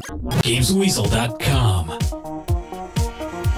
Gamesweasel.com.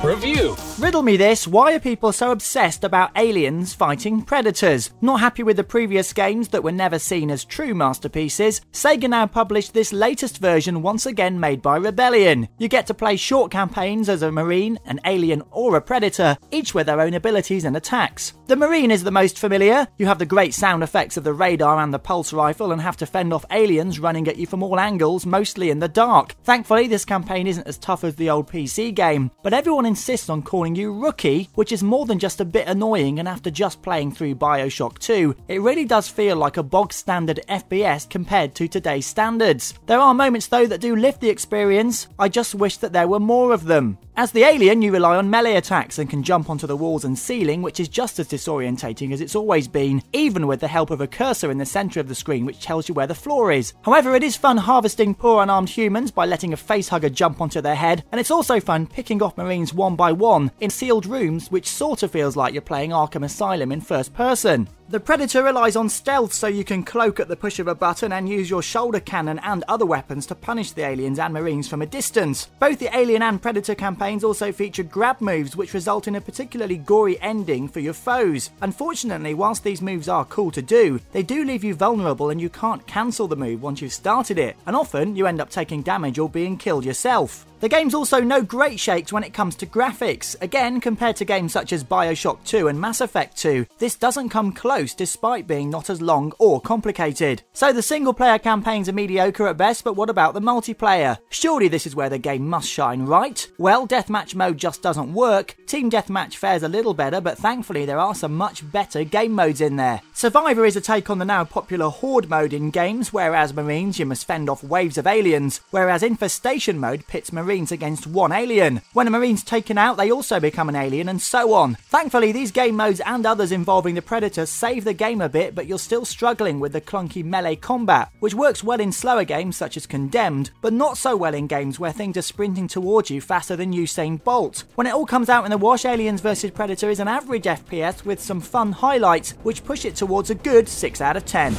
Review. Riddle me this, why are people so obsessed about aliens fighting predators? Not happy with the previous games that were never seen as true masterpieces, Sega now published this latest version once again made by Rebellion. You get to play short campaigns as a marine, an alien or a predator, each with their own abilities and attacks. The marine is the most familiar. You have the great sound effects of the radar and the pulse rifle and have to fend off aliens running at you from all angles, mostly in the dark. Thankfully this campaign isn't as tough as the old PC game, but everyone insists on calling you Rookie, which is more than just a bit annoying, and after just playing through BioShock 2, it really does feel like a bog standard FPS compared to today's standards. There are moments though that do lift the experience, I just wish that there were more of them. As the alien, you rely on melee attacks and can jump onto the walls and ceiling, which is just as disorientating as it's always been, even with the help of a cursor in the centre of the screen which tells you where the floor is. However, it is fun harvesting poor unarmed humans by letting a facehugger jump onto their head, and it's also fun picking off marines one by one in sealed rooms, which sort of feels like you're playing Arkham Asylum in first person. The Predator relies on stealth, so you can cloak at the push of a button and use your shoulder cannon and other weapons to punish the aliens and marines from a distance. Both the Alien and Predator campaigns also featured grab moves, which result in a particularly gory ending for your foes. Unfortunately, whilst these moves are cool to do, they do leave you vulnerable and you can't cancel the move once you've started it, and often you end up taking damage or being killed yourself. The game's also no great shakes when it comes to graphics. Again, compared to games such as BioShock 2 and Mass Effect 2, this doesn't come close despite being not as long or complicated. So the single player campaigns are mediocre at best, but what about the multiplayer? Surely this is where the game must shine, right? Well, deathmatch mode just doesn't work. Team deathmatch fares a little better, but thankfully there are some much better game modes in there. Survivor is a take on the now popular Horde mode in games, whereas Marines you must fend off waves of aliens, whereas Infestation mode pits Marines against one alien. When a Marine's taken out, they also become an alien, and so on. Thankfully, these game modes and others involving the Predator save the game a bit, but you're still struggling with the clunky melee combat, which works well in slower games such as Condemned, but not so well in games where things are sprinting towards you faster than Usain Bolt. When it all comes out in the wash, Aliens vs Predator is an average FPS with some fun highlights, which push it towards a good 6 out of 10.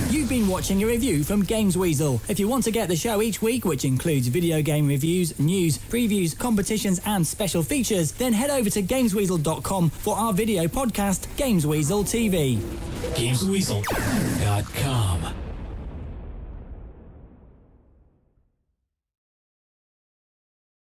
You've been watching a review from Gamesweasel. If you want to get the show each week, which includes video game reviews, news, previews, competitions and special features, then head over to Gamesweasel.com for our video podcast, Gamesweasel TV. Gamesweasel.com.